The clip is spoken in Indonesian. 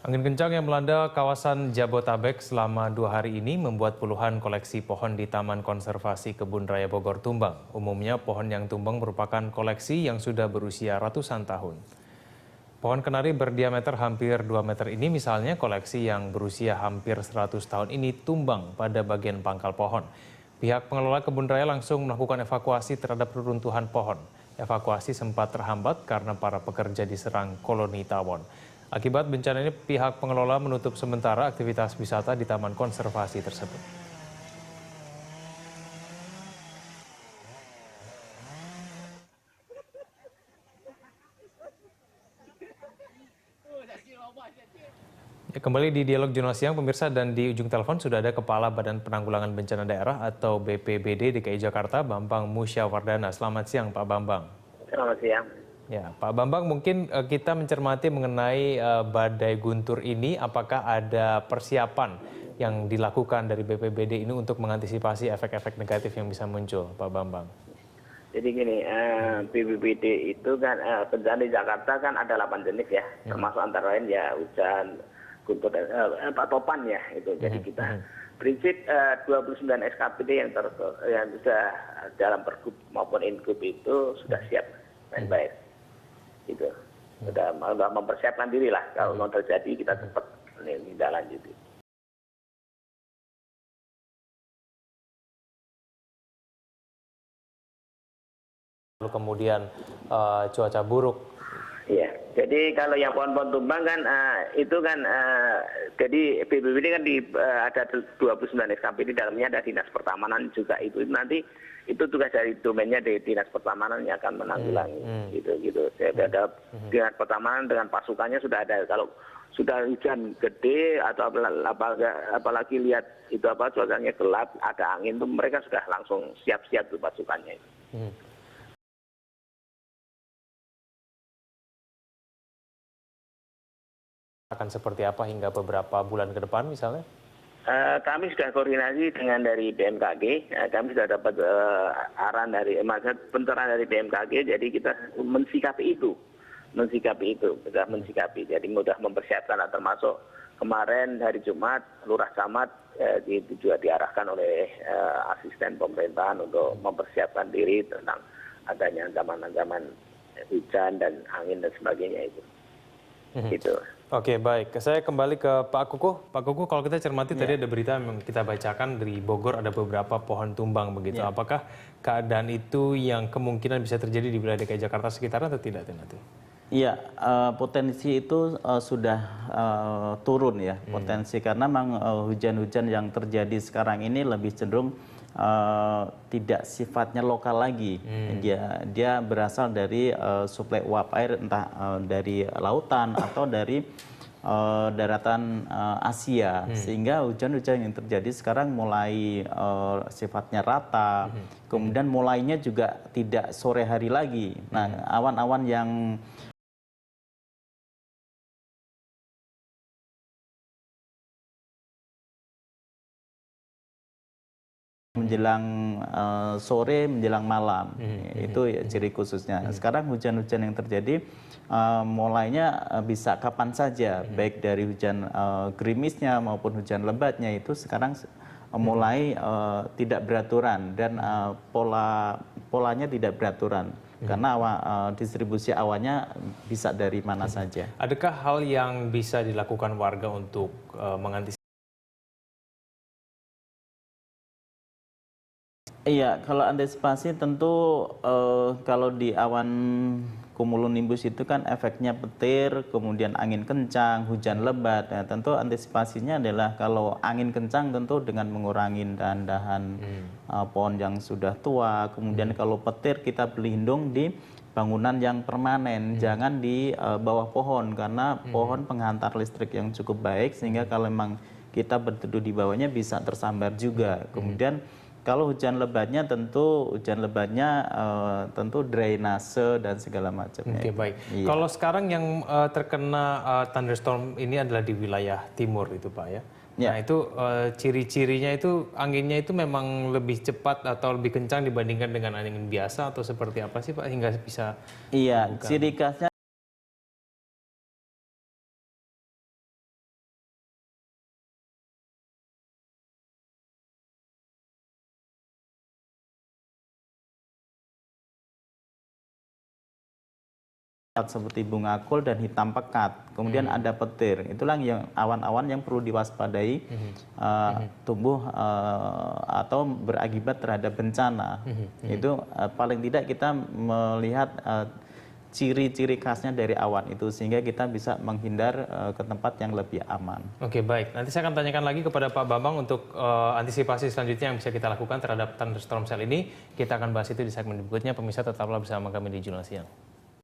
Angin kencang yang melanda kawasan Jabotabek selama 2 hari ini membuat puluhan koleksi pohon di Taman Konservasi Kebun Raya Bogor tumbang. Umumnya pohon yang tumbang merupakan koleksi yang sudah berusia ratusan tahun. Pohon kenari berdiameter hampir 2 meter ini misalnya koleksi yang berusia hampir 100 tahun ini tumbang pada bagian pangkal pohon. Pihak pengelola kebun raya langsung melakukan evakuasi terhadap reruntuhan pohon. Evakuasi sempat terhambat karena para pekerja diserang koloni tawon. Akibat bencana ini pihak pengelola menutup sementara aktivitas wisata di taman konservasi tersebut. Ya, kembali di Dialog Jurnal Siang, pemirsa, dan di ujung telepon sudah ada Kepala Badan Penanggulangan Bencana Daerah atau BPBD DKI Jakarta, Bambang Musyawardana. Selamat siang, Pak Bambang. Selamat siang. Ya, Pak Bambang, mungkin kita mencermati mengenai badai guntur ini, apakah ada persiapan yang dilakukan dari BPBD ini untuk mengantisipasi efek-efek negatif yang bisa muncul, Pak Bambang? Jadi gini, BPBD itu kan bencana di Jakarta kan ada 8 jenis ya, termasuk antara lain ya hujan, guntur, topan ya itu. Jadi kita prinsip 29 SKPD yang sudah dalam pergub maupun ingub itu sudah siap baik-baik. Gitu. Sudah mempersiapkan diri lah kalau mau terjadi kita cepat menindaklanjuti. Lalu kemudian cuaca buruk. Iya, jadi kalau yang pohon-pohon tumbang kan itu kan jadi BPBD kan ada 29 SKPD, di dalamnya ada dinas pertamanan juga itu nanti itu tugas dari domainnya di dinas pertamanan yang akan menanggulangi gitu. Ada dinas pertamanan dengan pasukannya sudah ada. Kalau sudah hujan gede atau apalagi lihat itu cuacanya gelap, ada angin tuh mereka sudah langsung siap-siap tuh pasukannya itu. Akan seperti apa hingga beberapa bulan ke depan misalnya? Kami sudah koordinasi dengan dari BMKG, kami sudah dapat arahan dari pencerahan dari BMKG, jadi kita mensikapi itu, jadi mudah mempersiapkan, termasuk kemarin hari Jumat, Lurah Camat itu juga diarahkan oleh asisten pemerintahan untuk mempersiapkan diri tentang adanya ancaman-ancaman hujan dan angin dan sebagainya itu. Gitu. Oke, baik. Saya kembali ke Pak Kukuh. Pak Kukuh, kalau kita cermati tadi ada berita yang kita bacakan dari Bogor ada beberapa pohon tumbang begitu. Apakah keadaan itu yang kemungkinan bisa terjadi di wilayah DKI Jakarta sekitarnya atau tidak nanti? Iya, potensi itu sudah turun ya, potensi karena memang hujan-hujan yang terjadi sekarang ini lebih cenderung tidak sifatnya lokal lagi. Dia berasal dari suplai uap air entah dari lautan atau dari daratan Asia, sehingga hujan-hujan yang terjadi sekarang mulai sifatnya rata, kemudian mulainya juga tidak sore hari lagi. Nah, awan-awan yang menjelang sore menjelang malam, itu ya ciri khususnya. Sekarang hujan-hujan yang terjadi mulainya bisa kapan saja, baik dari hujan gerimisnya maupun hujan lebatnya itu sekarang mulai tidak beraturan dan polanya tidak beraturan karena distribusi awannya bisa dari mana saja. Adakah hal yang bisa dilakukan warga untuk mengantisipasi? Iya, kalau antisipasi tentu kalau di awan cumulonimbus itu kan efeknya petir, kemudian angin kencang, hujan lebat. Ya, tentu antisipasinya adalah kalau angin kencang tentu dengan mengurangi dahan-dahan pohon yang sudah tua. Kemudian kalau petir kita berlindung di bangunan yang permanen, jangan di bawah pohon karena pohon penghantar listrik yang cukup baik sehingga kalau memang kita berteduh di bawahnya bisa tersambar juga. Kemudian kalau hujan lebatnya tentu drainase dan segala macamnya. Oke, baik. Iya. Kalau sekarang yang terkena thunderstorm ini adalah di wilayah timur itu, Pak ya. Nah, itu ciri-cirinya itu anginnya itu memang lebih cepat atau lebih kencang dibandingkan dengan angin biasa atau seperti apa sih, Pak, hingga bisa? Iya, ciri khasnya seperti bunga kol dan hitam pekat. Kemudian ada petir. Itulah yang awan-awan yang perlu diwaspadai tumbuh atau berakibat terhadap bencana. Itu paling tidak kita melihat ciri-ciri khasnya dari awan itu sehingga kita bisa menghindar ke tempat yang lebih aman. Oke, baik. Nanti saya akan tanyakan lagi kepada Pak Bambang untuk antisipasi selanjutnya yang bisa kita lakukan terhadap thunderstorm cell ini. Kita akan bahas itu di segmen berikutnya. Pemirsa tetaplah bersama kami di Jurnal Siang.